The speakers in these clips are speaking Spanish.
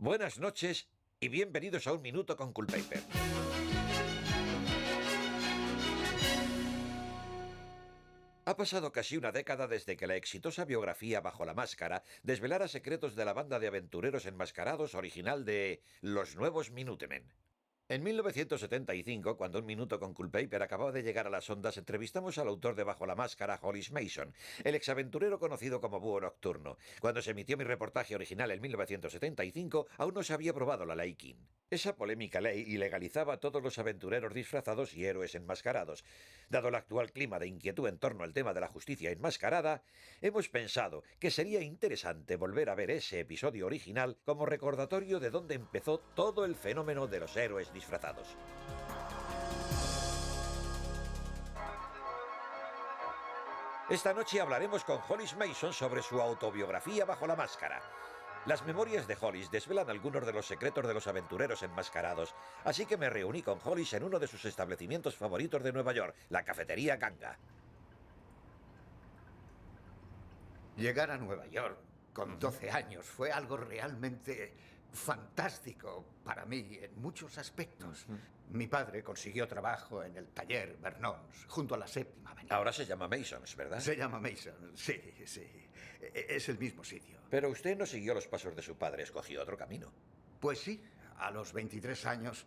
Buenas noches y bienvenidos a Un Minuto con Culpaper. Ha pasado casi una década desde que la exitosa biografía Bajo la Máscara desvelara secretos de la banda de aventureros enmascarados original de Los Nuevos Minutemen. En 1975, cuando Un Minuto con Culpaper acababa de llegar a las ondas, entrevistamos al autor de Bajo la Máscara, Hollis Mason, el exaventurero conocido como Búho Nocturno. Cuando se emitió mi reportaje original en 1975, aún no se había aprobado la Ley King. Esa polémica ley ilegalizaba a todos los aventureros disfrazados y héroes enmascarados. Dado el actual clima de inquietud en torno al tema de la justicia enmascarada, hemos pensado que sería interesante volver a ver ese episodio original como recordatorio de dónde empezó todo el fenómeno de los héroes disfrazados. Esta noche hablaremos con Hollis Mason sobre su autobiografía Bajo la Máscara. Las memorias de Hollis desvelan algunos de los secretos de los aventureros enmascarados, así que me reuní con Hollis en uno de sus establecimientos favoritos de Nueva York, la cafetería Ganga. Llegar a Nueva York con 12 años fue algo realmente fantástico para mí en muchos aspectos. Mi padre consiguió trabajo en el taller Vernons, junto a la Séptima Avenida. Ahora se llama Masons, ¿verdad? Se llama Mason, sí. Es el mismo sitio. Pero usted no siguió los pasos de su padre, escogió otro camino. Pues sí, a los 23 años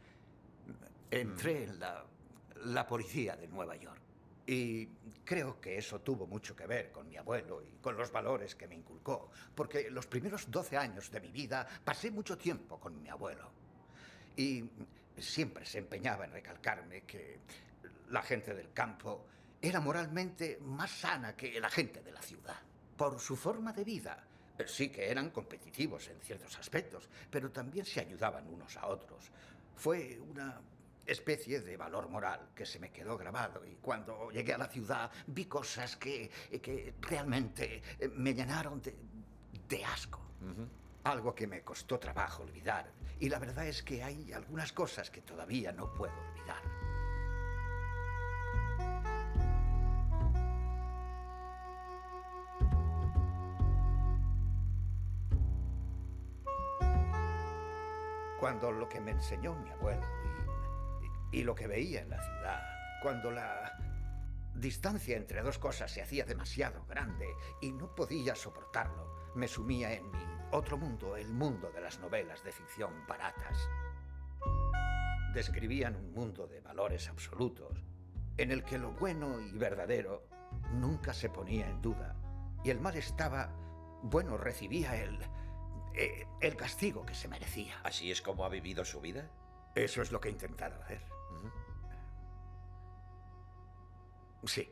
entré en la policía de Nueva York. Y creo que eso tuvo mucho que ver con mi abuelo y con los valores que me inculcó, porque los primeros 12 años de mi vida pasé mucho tiempo con mi abuelo. Y siempre se empeñaba en recalcarme que la gente del campo era moralmente más sana que la gente de la ciudad. Por su forma de vida, sí que eran competitivos en ciertos aspectos, pero también se ayudaban unos a otros. Fue una especie de valor moral que se me quedó grabado, y cuando llegué a la ciudad vi cosas que realmente me llenaron de asco. Algo que me costó trabajo olvidar, y la verdad es que hay algunas cosas que todavía no puedo olvidar. Cuando lo que me enseñó mi abuelo y lo que veía en la ciudad, cuando la distancia entre dos cosas se hacía demasiado grande y no podía soportarlo, me sumía en mi otro mundo, el mundo de las novelas de ficción baratas. Describían un mundo de valores absolutos, en el que lo bueno y verdadero nunca se ponía en duda, y el mal estaba, bueno, recibía el castigo que se merecía. ¿Así es como ha vivido su vida? Eso es lo que he intentado hacer. Sí.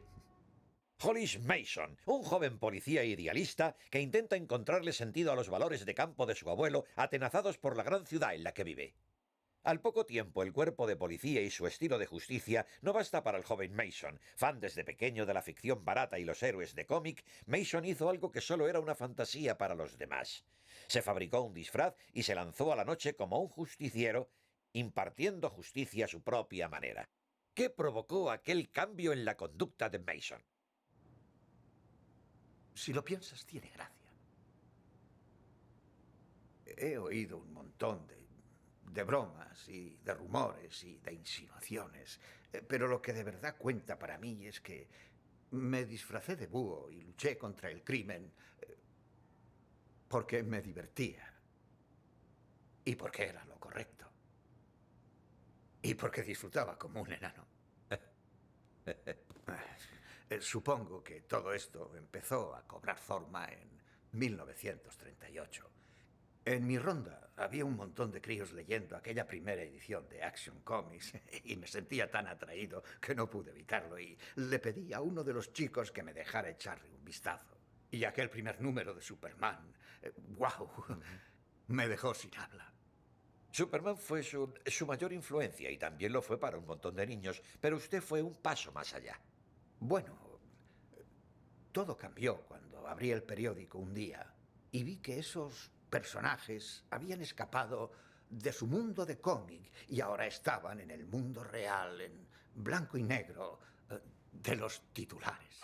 Hollis Mason, un joven policía idealista que intenta encontrarle sentido a los valores de campo de su abuelo, atenazados por la gran ciudad en la que vive. Al poco tiempo, el cuerpo de policía y su estilo de justicia no basta para el joven Mason. Fan desde pequeño de la ficción barata y los héroes de cómic, Mason hizo algo que solo era una fantasía para los demás. Se fabricó un disfraz y se lanzó a la noche como un justiciero, impartiendo justicia a su propia manera. ¿Qué provocó aquel cambio en la conducta de Mason? Si lo piensas, tiene gracia. He oído un montón de bromas y de rumores y de insinuaciones, pero lo que de verdad cuenta para mí es que me disfracé de búho y luché contra el crimen porque me divertía y porque era lo correcto y porque disfrutaba como un enano. Supongo que todo esto empezó a cobrar forma en 1938. En mi ronda había un montón de críos leyendo aquella primera edición de Action Comics y me sentía tan atraído que no pude evitarlo, y le pedí a uno de los chicos que me dejara echarle un vistazo. Y aquel primer número de Superman, ¡wow!, me dejó sin habla. Superman fue su mayor influencia y también lo fue para un montón de niños, pero usted fue un paso más allá. Bueno, todo cambió cuando abrí el periódico un día y vi que esos personajes habían escapado de su mundo de cómic y ahora estaban en el mundo real, en blanco y negro, de los titulares.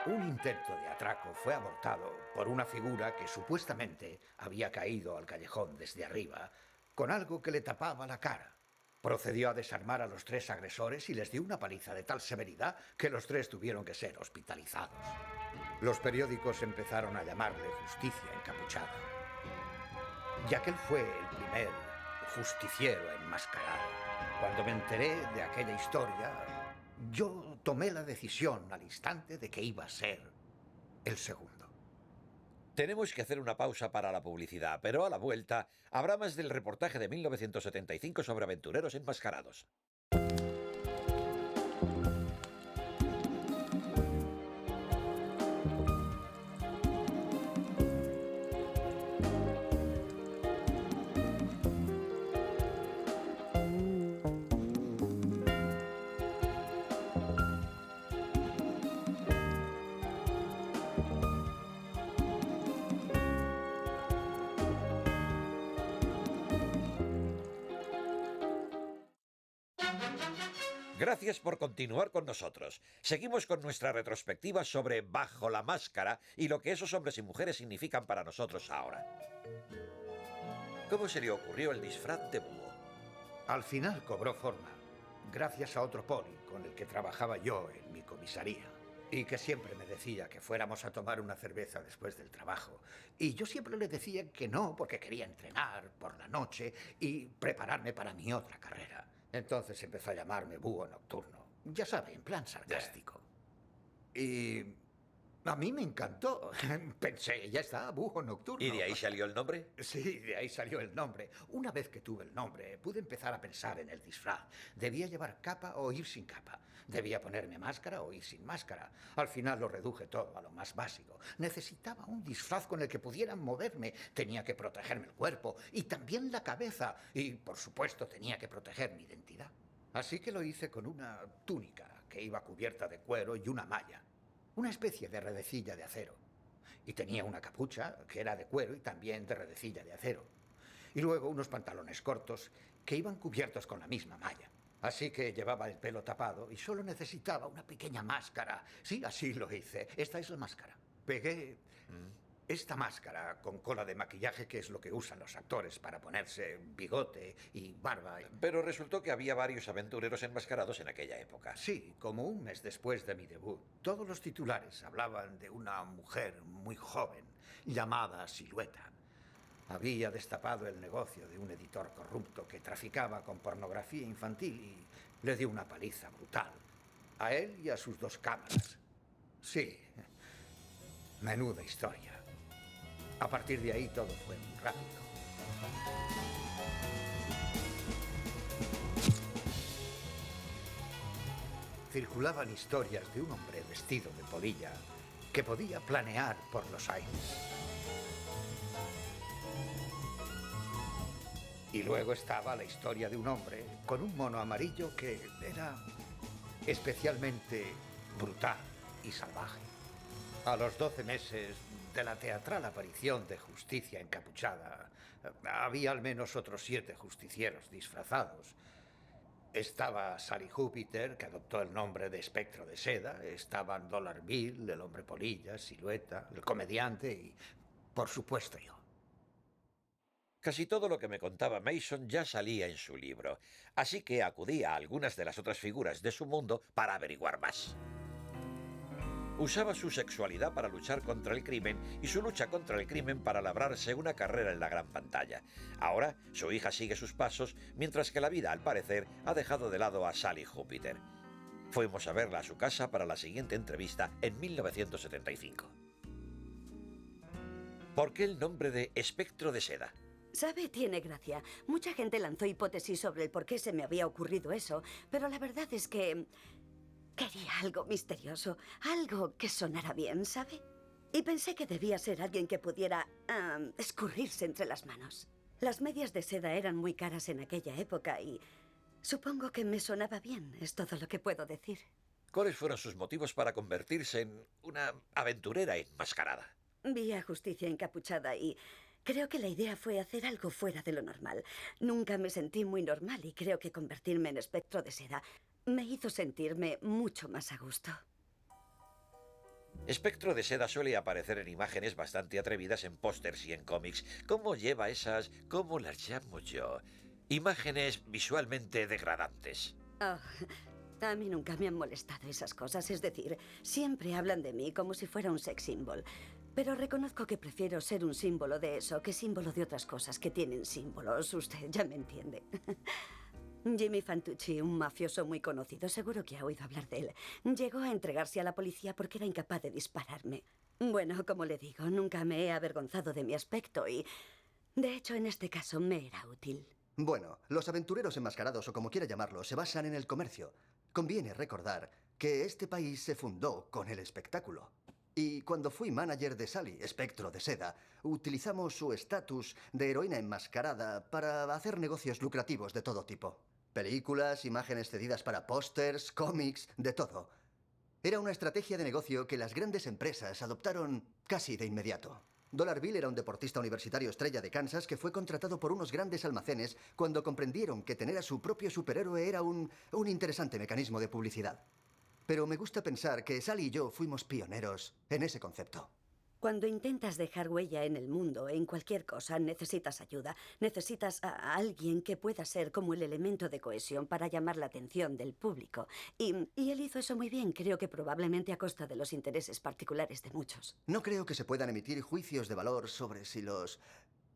Un intento de atraco fue abortado por una figura que supuestamente había caído al callejón desde arriba con algo que le tapaba la cara. Procedió a desarmar a los 3 agresores y les dio una paliza de tal severidad que los 3 tuvieron que ser hospitalizados. Los periódicos empezaron a llamarle Justicia Encapuchada, ya que él fue el primer justiciero enmascarado. Cuando me enteré de aquella historia, yo tomé la decisión al instante de que iba a ser el segundo. Tenemos que hacer una pausa para la publicidad, pero a la vuelta habrá más del reportaje de 1975 sobre aventureros enmascarados. Gracias por continuar con nosotros. Seguimos con nuestra retrospectiva sobre Bajo la Máscara y lo que esos hombres y mujeres significan para nosotros ahora. ¿Cómo se le ocurrió el disfraz de búho? Al final cobró forma, gracias a otro poli con el que trabajaba yo en mi comisaría, y que siempre me decía que fuéramos a tomar una cerveza después del trabajo. Y yo siempre le decía que no, porque quería entrenar por la noche y prepararme para mi otra carrera. Entonces empezó a llamarme Búho Nocturno. Ya sabe, en plan sarcástico. Y a mí me encantó. Pensé, ya está, Búho Nocturno. ¿Y de ahí salió el nombre? Sí, de ahí salió el nombre. Una vez que tuve el nombre, pude empezar a pensar en el disfraz. ¿Debía llevar capa o ir sin capa? ¿Debía ponerme máscara o ir sin máscara? Al final lo reduje todo a lo más básico. Necesitaba un disfraz con el que pudiera moverme. Tenía que protegerme el cuerpo y también la cabeza. Y, por supuesto, tenía que proteger mi identidad. Así que lo hice con una túnica que iba cubierta de cuero y una malla. Una especie de redecilla de acero. Y tenía una capucha que era de cuero y también de redecilla de acero. Y luego unos pantalones cortos que iban cubiertos con la misma malla. Así que llevaba el pelo tapado y solo necesitaba una pequeña máscara. Sí, así lo hice. Esta es la máscara. Pegué esta máscara con cola de maquillaje, que es lo que usan los actores para ponerse bigote y barba. Pero resultó que había varios aventureros enmascarados en aquella época. Sí, como un mes después de mi debut, todos los titulares hablaban de una mujer muy joven llamada Silueta. Había destapado el negocio de un editor corrupto que traficaba con pornografía infantil y le dio una paliza brutal. A él y a sus 2 cámaras. Sí, menuda historia. A partir de ahí todo fue muy rápido. Circulaban historias de un hombre vestido de polilla que podía planear por los aires. Y luego estaba la historia de un hombre con un mono amarillo que era especialmente brutal y salvaje. A los 12 meses de la teatral aparición de Justicia Encapuchada, había al menos otros 7 justicieros disfrazados. Estaba Sally Júpiter, que adoptó el nombre de Espectro de Seda. Estaban Dollar Bill, el hombre polilla, Silueta, el comediante y, por supuesto, yo. Casi todo lo que me contaba Mason ya salía en su libro, así que acudí a algunas de las otras figuras de su mundo para averiguar más. Usaba su sexualidad para luchar contra el crimen y su lucha contra el crimen para labrarse una carrera en la gran pantalla. Ahora, su hija sigue sus pasos, mientras que la vida, al parecer, ha dejado de lado a Sally Júpiter. Fuimos a verla a su casa para la siguiente entrevista en 1975. ¿Por qué el nombre de Espectro de Seda? ¿Sabe? Tiene gracia. Mucha gente lanzó hipótesis sobre el por qué se me había ocurrido eso, pero la verdad es que quería algo misterioso, algo que sonara bien, ¿sabe? Y pensé que debía ser alguien que pudiera escurrirse entre las manos. Las medias de seda eran muy caras en aquella época y supongo que me sonaba bien, es todo lo que puedo decir. ¿Cuáles fueron sus motivos para convertirse en una aventurera enmascarada? Vi a Justicia Encapuchada y creo que la idea fue hacer algo fuera de lo normal. Nunca me sentí muy normal y creo que convertirme en Espectro de Seda me hizo sentirme mucho más a gusto. Espectro de Seda suele aparecer en imágenes bastante atrevidas en pósters y en cómics. ¿Cómo lleva esas, cómo las llamo yo, imágenes visualmente degradantes? Oh, a mí nunca me han molestado esas cosas. Es decir, siempre hablan de mí como si fuera un sex symbol. Pero reconozco que prefiero ser un símbolo de eso que símbolo de otras cosas que tienen símbolos. Usted ya me entiende. Jimmy Fantucci, un mafioso muy conocido, seguro que ha oído hablar de él. Llegó a entregarse a la policía porque era incapaz de dispararme. Bueno, como le digo, nunca me he avergonzado de mi aspecto y, de hecho, en este caso me era útil. Bueno, los aventureros enmascarados, o como quiera llamarlo, se basan en el comercio. Conviene recordar que este país se fundó con el espectáculo. Y cuando fui manager de Sally, Espectro de Seda, utilizamos su estatus de heroína enmascarada para hacer negocios lucrativos de todo tipo. Películas, imágenes cedidas para pósters, cómics, de todo. Era una estrategia de negocio que las grandes empresas adoptaron casi de inmediato. Dollar Bill era un deportista universitario estrella de Kansas que fue contratado por unos grandes almacenes cuando comprendieron que tener a su propio superhéroe era un interesante mecanismo de publicidad. Pero me gusta pensar que Sally y yo fuimos pioneros en ese concepto. Cuando intentas dejar huella en el mundo, en cualquier cosa, necesitas ayuda. Necesitas a alguien que pueda ser como el elemento de cohesión para llamar la atención del público. Y él hizo eso muy bien, creo que probablemente a costa de los intereses particulares de muchos. No creo que se puedan emitir juicios de valor sobre si los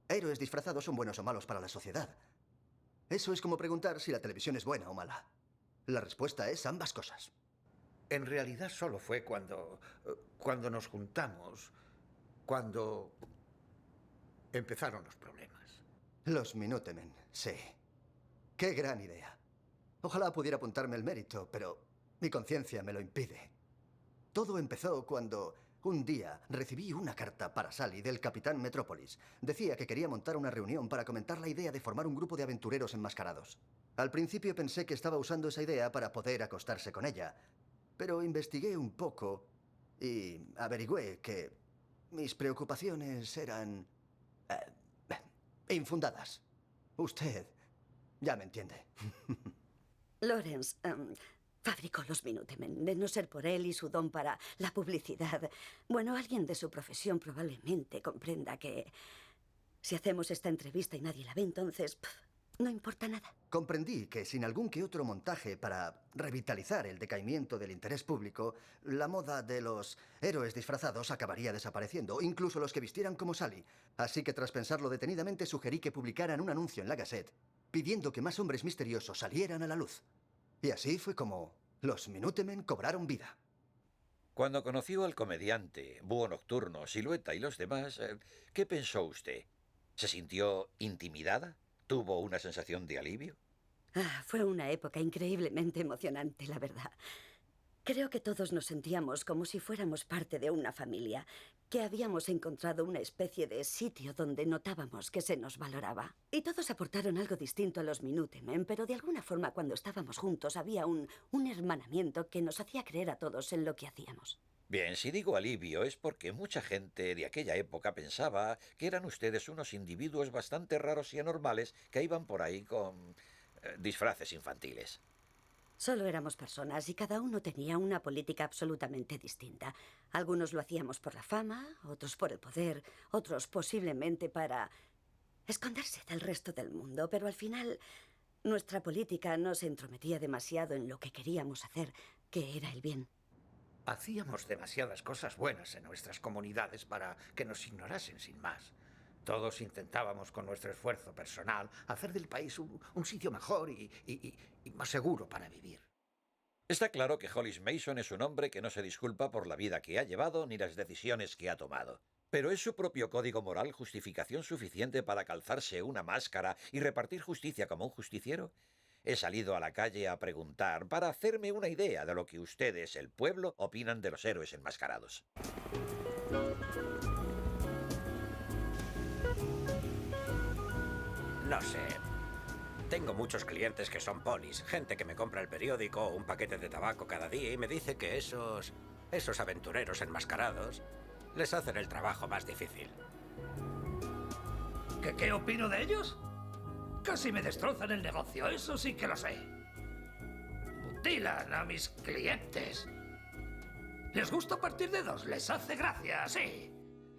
héroes disfrazados son buenos o malos para la sociedad. Eso es como preguntar si la televisión es buena o mala. La respuesta es ambas cosas. En realidad solo fue cuando nos juntamos, cuando empezaron los problemas. Los Minutemen, sí. Qué gran idea. Ojalá pudiera apuntarme el mérito, pero mi conciencia me lo impide. Todo empezó cuando un día recibí una carta para Sally del capitán Metrópolis. Decía que quería montar una reunión para comentar la idea de formar un grupo de aventureros enmascarados. Al principio pensé que estaba usando esa idea para poder acostarse con ella, pero investigué un poco y averigüé que mis preocupaciones eran infundadas. Usted ya me entiende. Lawrence fabricó los Minutemen. De no ser por él y su don para la publicidad, bueno, alguien de su profesión probablemente comprenda que si hacemos esta entrevista y nadie la ve, entonces no importa nada. Comprendí que sin algún que otro montaje para revitalizar el decaimiento del interés público, la moda de los héroes disfrazados acabaría desapareciendo, incluso los que vistieran como Sally. Así que tras pensarlo detenidamente, sugerí que publicaran un anuncio en la Gazette pidiendo que más hombres misteriosos salieran a la luz. Y así fue como los Minutemen cobraron vida. Cuando conoció al comediante, Búho Nocturno, Silueta y los demás, ¿qué pensó usted? ¿Se sintió intimidada? ¿Tuvo una sensación de alivio? Fue una época increíblemente emocionante, la verdad. Creo que todos nos sentíamos como si fuéramos parte de una familia, que habíamos encontrado una especie de sitio donde notábamos que se nos valoraba. Y todos aportaron algo distinto a los Minutemen, pero de alguna forma cuando estábamos juntos había un hermanamiento que nos hacía creer a todos en lo que hacíamos. Bien, si digo alivio es porque mucha gente de aquella época pensaba que eran ustedes unos individuos bastante raros y anormales que iban por ahí con disfraces infantiles. Solo éramos personas y cada uno tenía una política absolutamente distinta. Algunos lo hacíamos por la fama, otros por el poder, otros posiblemente para esconderse del resto del mundo, pero al final nuestra política no se entrometía demasiado en lo que queríamos hacer, que era el bien. Hacíamos demasiadas cosas buenas en nuestras comunidades para que nos ignorasen sin más. Todos intentábamos con nuestro esfuerzo personal hacer del país un sitio mejor y más seguro para vivir. Está claro que Hollis Mason es un hombre que no se disculpa por la vida que ha llevado ni las decisiones que ha tomado. Pero ¿es su propio código moral justificación suficiente para calzarse una máscara y repartir justicia como un justiciero? He salido a la calle a preguntar para hacerme una idea de lo que ustedes, el pueblo, opinan de los héroes enmascarados. No sé. Tengo muchos clientes que son polis, gente que me compra el periódico o un paquete de tabaco cada día y me dice que esos aventureros enmascarados les hacen el trabajo más difícil. ¿Qué opino de ellos? Casi me destrozan el negocio, eso sí que lo sé. Mutilan a mis clientes. Les gusta partir dedos, les hace gracia, sí.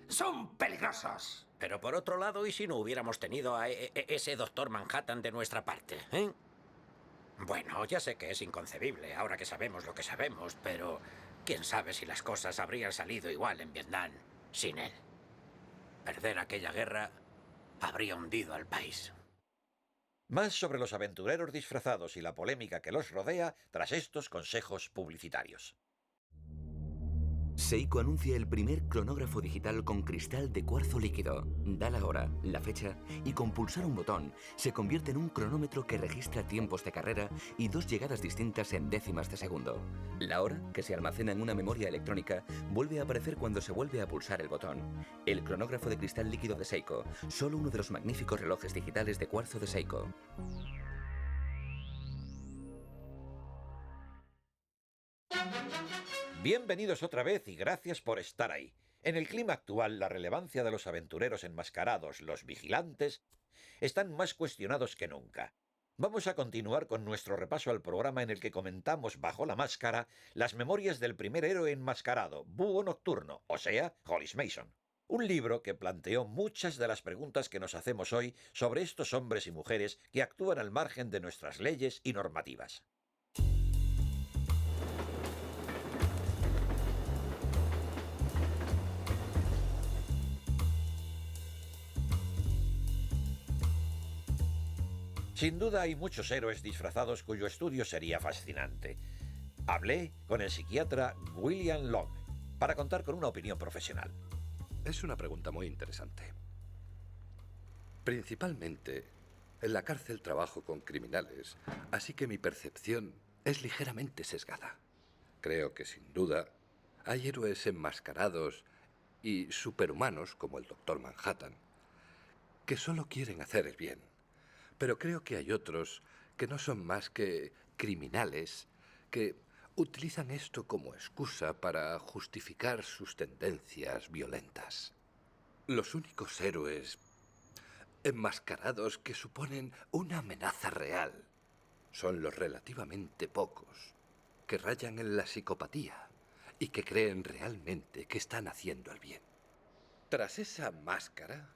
Son peligrosos. Pero por otro lado, ¿y si no hubiéramos tenido a ese doctor Manhattan de nuestra parte? Bueno, ya sé que es inconcebible ahora que sabemos lo que sabemos, pero quién sabe si las cosas habrían salido igual en Vietnam sin él. Perder aquella guerra habría hundido al país. Más sobre los aventureros disfrazados y la polémica que los rodea tras estos consejos publicitarios. Seiko anuncia el primer cronógrafo digital con cristal de cuarzo líquido. Da la hora, la fecha y con pulsar un botón se convierte en un cronómetro que registra tiempos de carrera y 2 llegadas distintas en décimas de segundo. La hora, que se almacena en una memoria electrónica, vuelve a aparecer cuando se vuelve a pulsar el botón. El cronógrafo de cristal líquido de Seiko, solo uno de los magníficos relojes digitales de cuarzo de Seiko. Bienvenidos otra vez y gracias por estar ahí. En el clima actual, la relevancia de los aventureros enmascarados, los vigilantes, están más cuestionados que nunca. Vamos a continuar con nuestro repaso al programa en el que comentamos bajo la máscara las memorias del primer héroe enmascarado, Búho Nocturno, o sea, Hollis Mason. Un libro que planteó muchas de las preguntas que nos hacemos hoy sobre estos hombres y mujeres que actúan al margen de nuestras leyes y normativas. Sin duda hay muchos héroes disfrazados cuyo estudio sería fascinante. Hablé con el psiquiatra William Long para contar con una opinión profesional. Es una pregunta muy interesante. Principalmente, en la cárcel trabajo con criminales, así que mi percepción es ligeramente sesgada. Creo que sin duda hay héroes enmascarados y superhumanos como el Doctor Manhattan que solo quieren hacer el bien. Pero creo que hay otros que no son más que criminales que utilizan esto como excusa para justificar sus tendencias violentas. Los únicos héroes enmascarados que suponen una amenaza real son los relativamente pocos que rayan en la psicopatía y que creen realmente que están haciendo el bien. Tras esa máscara,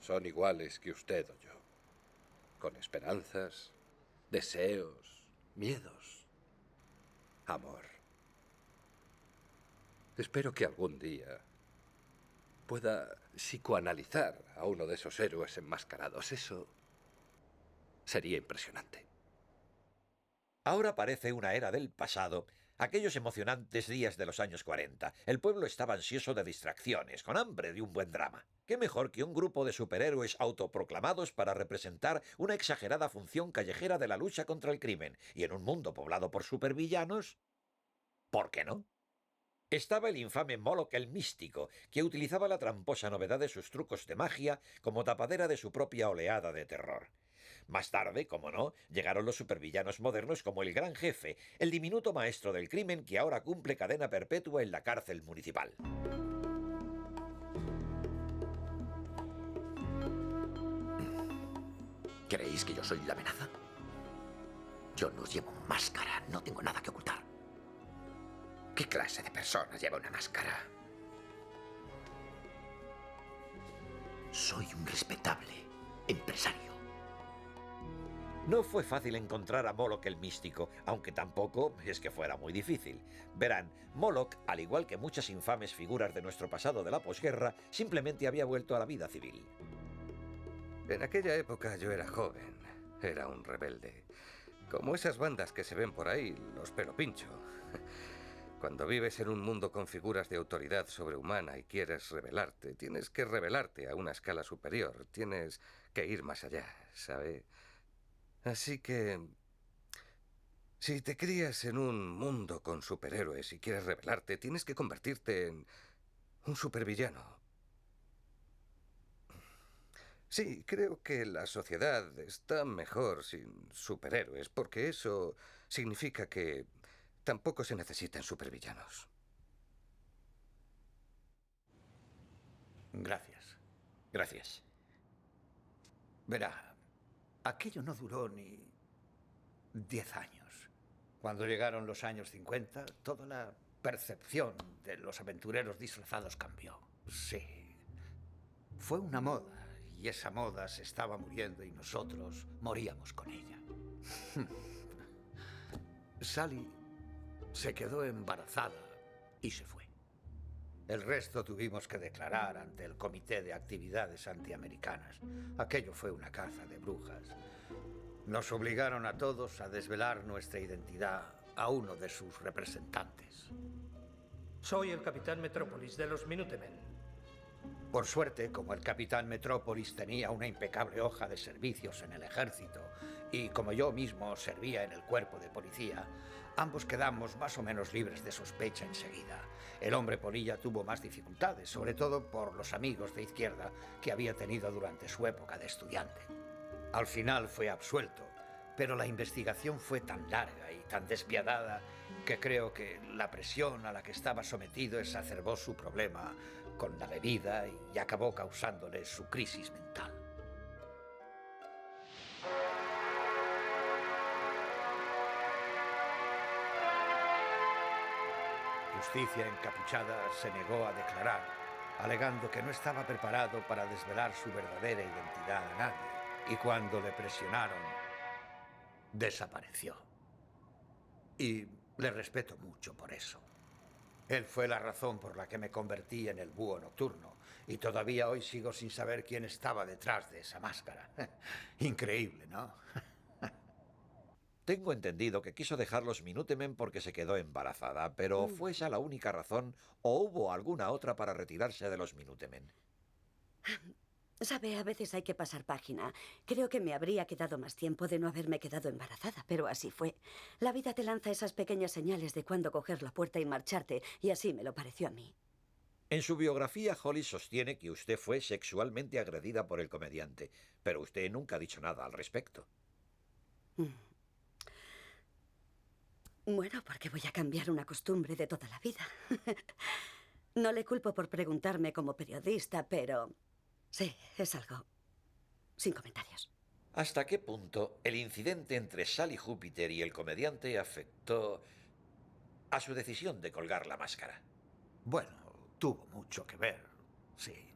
son iguales que usted o yo, con esperanzas, deseos, miedos, amor. Espero que algún día pueda psicoanalizar a uno de esos héroes enmascarados. Eso sería impresionante. Ahora parece una era del pasado, aquellos emocionantes días de los años 40. El pueblo estaba ansioso de distracciones, con hambre de un buen drama. ¿Qué mejor que un grupo de superhéroes autoproclamados para representar una exagerada función callejera de la lucha contra el crimen? Y en un mundo poblado por supervillanos, ¿por qué no? Estaba el infame Moloch el Místico, que utilizaba la tramposa novedad de sus trucos de magia como tapadera de su propia oleada de terror. Más tarde, como no, llegaron los supervillanos modernos como el Gran Jefe, el diminuto maestro del crimen que ahora cumple cadena perpetua en la cárcel municipal. ¿Creéis que yo soy la amenaza? Yo no llevo máscara, no tengo nada que ocultar. ¿Qué clase de persona lleva una máscara? Soy un respetable empresario. No fue fácil encontrar a Moloch el Místico, aunque tampoco es que fuera muy difícil. Verán, Moloch, al igual que muchas infames figuras de nuestro pasado de la posguerra, simplemente había vuelto a la vida civil. En aquella época yo era joven, era un rebelde. Como esas bandas que se ven por ahí, los pelo pincho. Cuando vives en un mundo con figuras de autoridad sobrehumana y quieres rebelarte, tienes que rebelarte a una escala superior. Tienes que ir más allá, ¿sabe? Así que, si te crías en un mundo con superhéroes y quieres rebelarte, tienes que convertirte en un supervillano. Sí, creo que la sociedad está mejor sin superhéroes, porque eso significa que tampoco se necesitan supervillanos. Gracias. Gracias. Verá, aquello no duró ni 10 años. Cuando llegaron los años 50, toda la percepción de los aventureros disfrazados cambió. Sí. Fue una moda, y esa moda se estaba muriendo y nosotros moríamos con ella. Sally se quedó embarazada y se fue. El resto tuvimos que declarar ante el Comité de Actividades Antiamericanas. Aquello fue una caza de brujas. Nos obligaron a todos a desvelar nuestra identidad a uno de sus representantes. Soy el Capitán Metrópolis de los Minutemen. Por suerte, como el Capitán Metrópolis tenía una impecable hoja de servicios en el ejército y como yo mismo servía en el cuerpo de policía, ambos quedamos más o menos libres de sospecha enseguida. El hombre polilla tuvo más dificultades, sobre todo por los amigos de izquierda que había tenido durante su época de estudiante. Al final fue absuelto, pero la investigación fue tan larga y tan despiadada que creo que la presión a la que estaba sometido exacerbó su problema con la bebida y acabó causándole su crisis mental. Justicia encapuchada se negó a declarar, alegando que no estaba preparado para desvelar su verdadera identidad a nadie. Y cuando le presionaron, desapareció. Y le respeto mucho por eso. Él fue la razón por la que me convertí en el búho nocturno. Y todavía hoy sigo sin saber quién estaba detrás de esa máscara. Increíble, ¿no? Tengo entendido que quiso dejar los Minutemen porque se quedó embarazada, pero ¿fue esa la única razón o hubo alguna otra para retirarse de los Minutemen? Sabe, a veces hay que pasar página. Creo que me habría quedado más tiempo de no haberme quedado embarazada, pero así fue. La vida te lanza esas pequeñas señales de cuándo coger la puerta y marcharte, y así me lo pareció a mí. En su biografía, Hollis sostiene que usted fue sexualmente agredida por el comediante, pero usted nunca ha dicho nada al respecto. Bueno, porque voy a cambiar una costumbre de toda la vida. No le culpo por preguntarme como periodista, pero sí, es algo sin comentarios. ¿Hasta qué punto el incidente entre Sally Júpiter y el comediante afectó a su decisión de colgar la máscara? Bueno, tuvo mucho que ver, sí.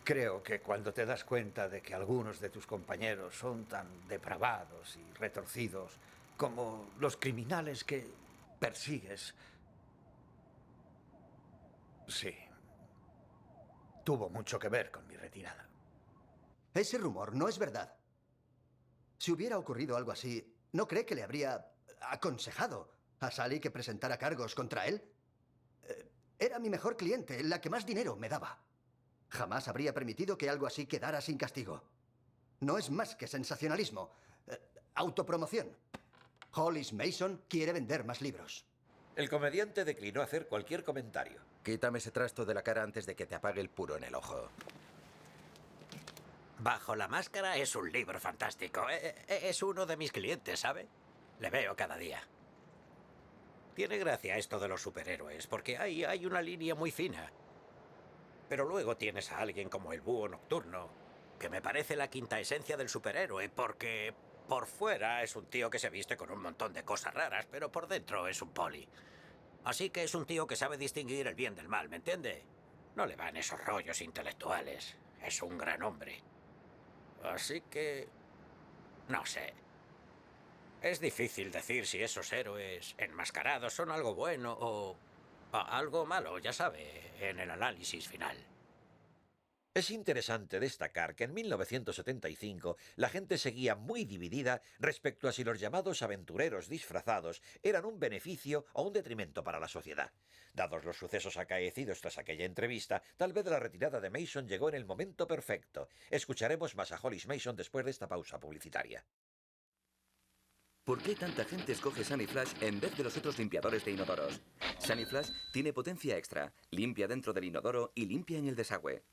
Creo que cuando te das cuenta de que algunos de tus compañeros son tan depravados y retorcidos como los criminales que persigues, sí, tuvo mucho que ver con mi retirada. Ese rumor no es verdad. Si hubiera ocurrido algo así, ¿no cree que le habría aconsejado a Sally que presentara cargos contra él? Era mi mejor cliente, la que más dinero me daba. Jamás habría permitido que algo así quedara sin castigo. No es más que sensacionalismo. Autopromoción. Hollis Mason quiere vender más libros. El comediante declinó hacer cualquier comentario. Quítame ese trasto de la cara antes de que te apague el puro en el ojo. Bajo la máscara es un libro fantástico. Es uno de mis clientes, ¿sabe? Le veo cada día. Tiene gracia esto de los superhéroes, porque hay una línea muy fina. Pero luego tienes a alguien como el búho nocturno, que me parece la quinta esencia del superhéroe, porque por fuera es un tío que se viste con un montón de cosas raras, pero por dentro es un poli. Así que es un tío que sabe distinguir el bien del mal, ¿me entiende? No le van esos rollos intelectuales. Es un gran hombre. Así que... no sé. Es difícil decir si esos héroes enmascarados son algo bueno o algo malo, ya sabe, en el análisis final. Es interesante destacar que en 1975 la gente seguía muy dividida respecto a si los llamados aventureros disfrazados eran un beneficio o un detrimento para la sociedad. Dados los sucesos acaecidos tras aquella entrevista, tal vez la retirada de Mason llegó en el momento perfecto. Escucharemos más a Hollis Mason después de esta pausa publicitaria. ¿Por qué tanta gente escoge Sunny Flash en vez de los otros limpiadores de inodoros? Sunny Flash tiene potencia extra, limpia dentro del inodoro y limpia en el desagüe.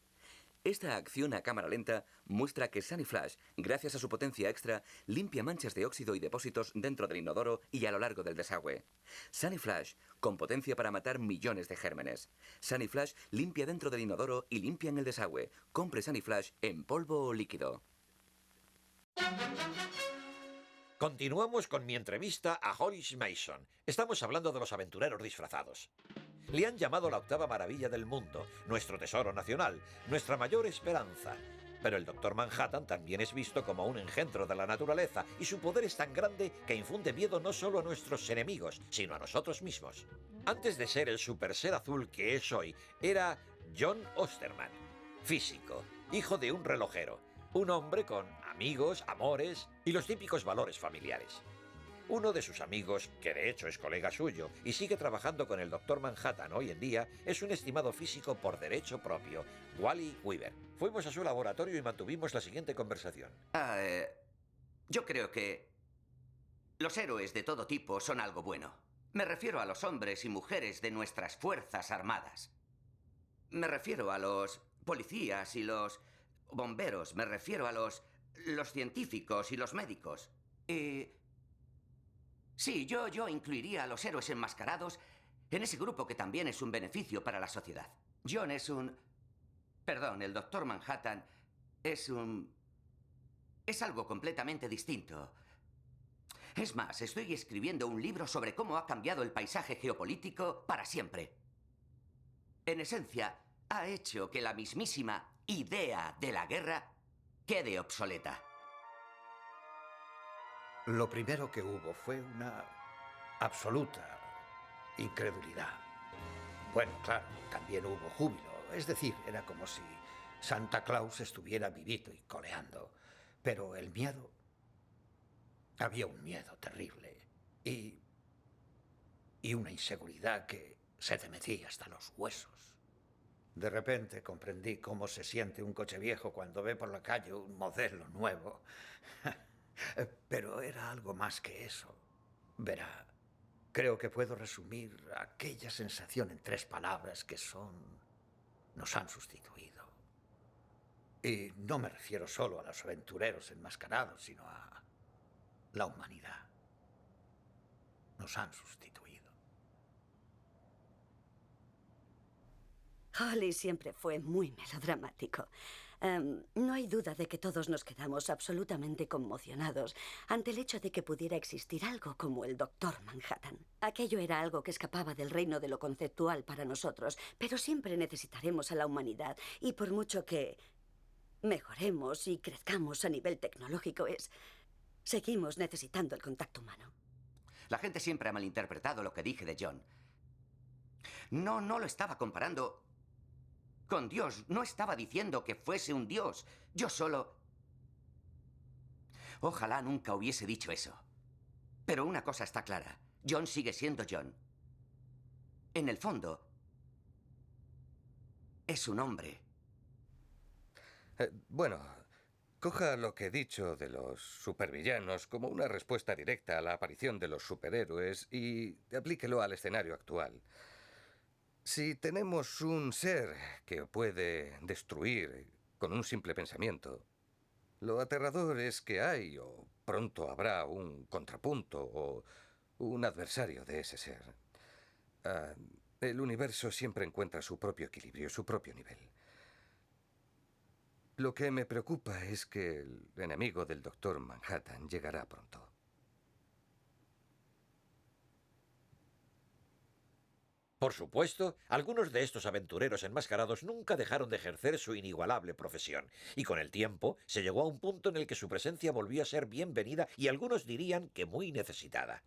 Esta acción a cámara lenta muestra que Sunny Flash, gracias a su potencia extra, limpia manchas de óxido y depósitos dentro del inodoro y a lo largo del desagüe. Sunny Flash, con potencia para matar millones de gérmenes. Sunny Flash limpia dentro del inodoro y limpia en el desagüe. Compre Sunny Flash en polvo o líquido. Continuamos con mi entrevista a Hollis Mason. Estamos hablando de los aventureros disfrazados. Le han llamado la octava maravilla del mundo, nuestro tesoro nacional, nuestra mayor esperanza. Pero el Doctor Manhattan también es visto como un engendro de la naturaleza y su poder es tan grande que infunde miedo no solo a nuestros enemigos, sino a nosotros mismos. Antes de ser el super ser azul que es hoy, era John Osterman, físico, hijo de un relojero, un hombre con amigos, amores y los típicos valores familiares. Uno de sus amigos, que de hecho es colega suyo y sigue trabajando con el Doctor Manhattan hoy en día, es un estimado físico por derecho propio, Wally Weaver. Fuimos a su laboratorio y mantuvimos la siguiente conversación. Yo creo que los héroes de todo tipo son algo bueno. Me refiero a los hombres y mujeres de nuestras fuerzas armadas. Me refiero a los policías y los bomberos. Me refiero a los científicos y los médicos. Y... sí, yo incluiría a los héroes enmascarados en ese grupo que también es un beneficio para la sociedad. John es un... Perdón, el Doctor Manhattan es un... es algo completamente distinto. Es más, estoy escribiendo un libro sobre cómo ha cambiado el paisaje geopolítico para siempre. En esencia, ha hecho que la mismísima idea de la guerra quede obsoleta. Lo primero que hubo fue una absoluta incredulidad. Bueno, claro, también hubo júbilo. Es decir, era como si Santa Claus estuviera vivito y coleando. Pero el miedo... había un miedo terrible. Y una inseguridad que se te metía hasta los huesos. De repente comprendí cómo se siente un coche viejo cuando ve por la calle un modelo nuevo. Pero era algo más que eso. Verá, creo que puedo resumir aquella sensación en 3 palabras que son... nos han sustituido. Y no me refiero solo a los aventureros enmascarados, sino a la humanidad. Nos han sustituido. Holly siempre fue muy melodramático. No hay duda de que todos nos quedamos absolutamente conmocionados ante el hecho de que pudiera existir algo como el Doctor Manhattan. Aquello era algo que escapaba del reino de lo conceptual para nosotros, pero siempre necesitaremos a la humanidad, y por mucho que mejoremos y crezcamos a nivel tecnológico, seguimos necesitando el contacto humano. La gente siempre ha malinterpretado lo que dije de John. No lo estaba comparando con Dios. No estaba diciendo que fuese un dios. Yo solo... Ojalá nunca hubiese dicho eso. Pero una cosa está clara. John sigue siendo John. En el fondo, es un hombre. Bueno, coja lo que he dicho de los supervillanos como una respuesta directa a la aparición de los superhéroes y aplíquelo al escenario actual. Si tenemos un ser que puede destruir con un simple pensamiento, lo aterrador es que hay o pronto habrá un contrapunto o un adversario de ese ser. El universo siempre encuentra su propio equilibrio, su propio nivel. Lo que me preocupa es que el enemigo del Doctor Manhattan llegará pronto. Por supuesto, algunos de estos aventureros enmascarados nunca dejaron de ejercer su inigualable profesión, y con el tiempo se llegó a un punto en el que su presencia volvió a ser bienvenida y algunos dirían que muy necesitada.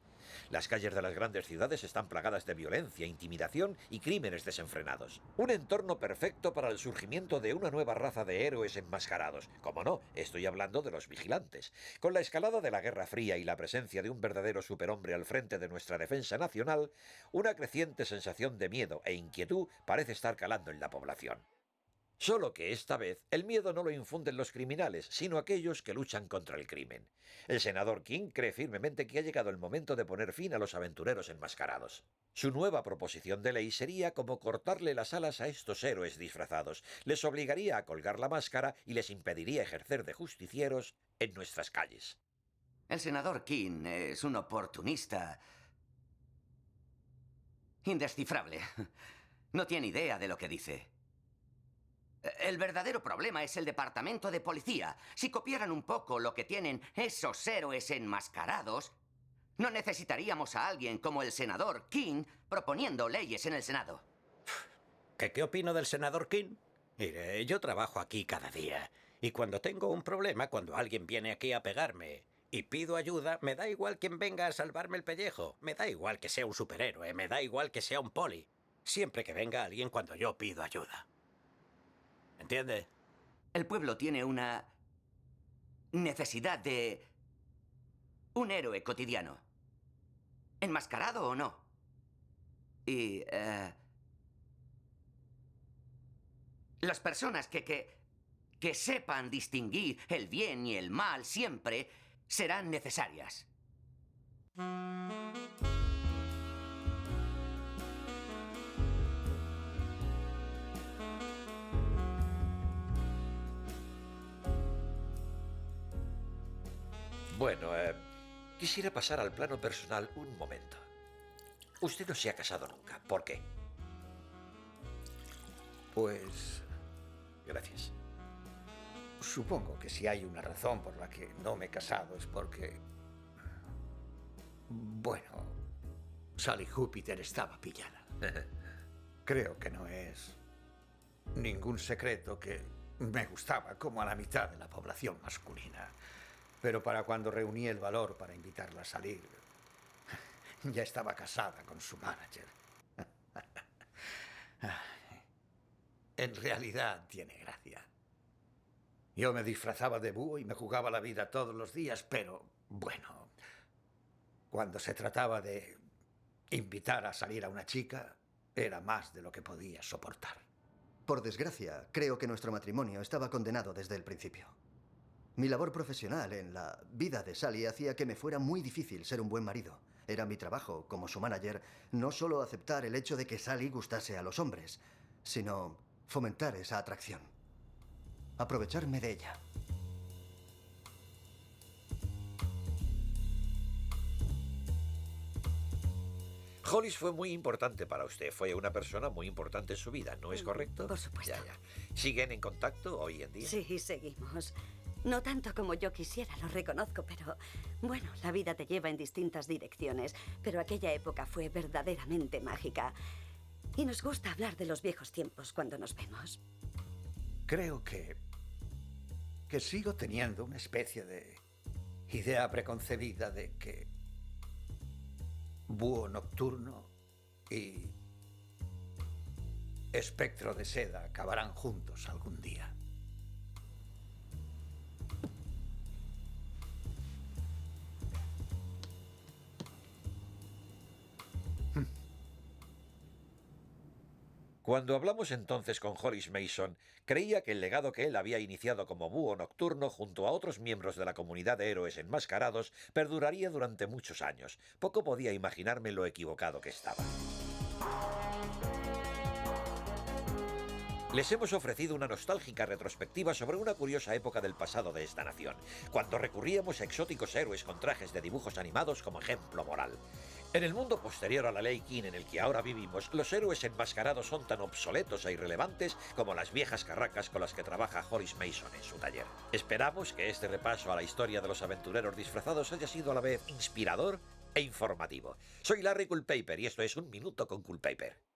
Las calles de las grandes ciudades están plagadas de violencia, intimidación y crímenes desenfrenados. Un entorno perfecto para el surgimiento de una nueva raza de héroes enmascarados. Como no, estoy hablando de los vigilantes. Con la escalada de la Guerra Fría y la presencia de un verdadero superhombre al frente de nuestra defensa nacional, una creciente sensación de miedo e inquietud parece estar calando en la población. Solo que esta vez el miedo no lo infunden los criminales, sino aquellos que luchan contra el crimen. El senador King cree firmemente que ha llegado el momento de poner fin a los aventureros enmascarados. Su nueva proposición de ley sería como cortarle las alas a estos héroes disfrazados. Les obligaría a colgar la máscara y les impediría ejercer de justicieros en nuestras calles. El senador King es un oportunista indescifrable. No tiene idea de lo que dice. El verdadero problema es el departamento de policía. Si copiaran un poco lo que tienen esos héroes enmascarados, no necesitaríamos a alguien como el senador King proponiendo leyes en el Senado. ¿Qué opino del senador King? Mire, yo trabajo aquí cada día. Y cuando tengo un problema, cuando alguien viene aquí a pegarme y pido ayuda, me da igual quien venga a salvarme el pellejo. Me da igual que sea un superhéroe, me da igual que sea un poli. Siempre que venga alguien cuando yo pido ayuda. ¿Entiende? El pueblo tiene una necesidad de un héroe cotidiano. ¿Enmascarado o no? Y las personas que sepan distinguir el bien y el mal siempre serán necesarias. Bueno, quisiera pasar al plano personal un momento. Usted no se ha casado nunca. ¿Por qué? Pues Gracias. supongo que si hay una razón por la que no me he casado es porque... Bueno, Sally Júpiter estaba pillada. Creo que no es ningún secreto que me gustaba como a la mitad de la población masculina. Pero para cuando reuní el valor para invitarla a salir, ya estaba casada con su manager. En realidad tiene gracia. Yo me disfrazaba de búho y me jugaba la vida todos los días, pero bueno, cuando se trataba de invitar a salir a una chica, era más de lo que podía soportar. Por desgracia, creo que nuestro matrimonio estaba condenado desde el principio. Mi labor profesional en la vida de Sally hacía que me fuera muy difícil ser un buen marido. Era mi trabajo, como su manager, no solo aceptar el hecho de que Sally gustase a los hombres, sino fomentar esa atracción. Aprovecharme de ella. Hollis fue muy importante para usted. Fue una persona muy importante en su vida, ¿no es correcto? Por supuesto. Ya. ¿Siguen en contacto hoy en día? Sí, seguimos. No tanto como yo quisiera, lo reconozco, pero bueno, la vida te lleva en distintas direcciones. Pero aquella época fue verdaderamente mágica. Y nos gusta hablar de los viejos tiempos cuando nos vemos. Creo que sigo teniendo una especie de idea preconcebida de que Búho Nocturno y Espectro de Seda acabarán juntos algún día. Cuando hablamos entonces con Hollis Mason, creía que el legado que él había iniciado como Búho Nocturno junto a otros miembros de la comunidad de héroes enmascarados perduraría durante muchos años. Poco podía imaginarme lo equivocado que estaba. Les hemos ofrecido una nostálgica retrospectiva sobre una curiosa época del pasado de esta nación, cuando recurríamos a exóticos héroes con trajes de dibujos animados como ejemplo moral. En el mundo posterior a la ley King en el que ahora vivimos, los héroes enmascarados son tan obsoletos e irrelevantes como las viejas carracas con las que trabaja Hollis Mason en su taller. Esperamos que este repaso a la historia de los aventureros disfrazados haya sido a la vez inspirador e informativo. Soy Larry Culpeper y esto es Un Minuto con Culpeper.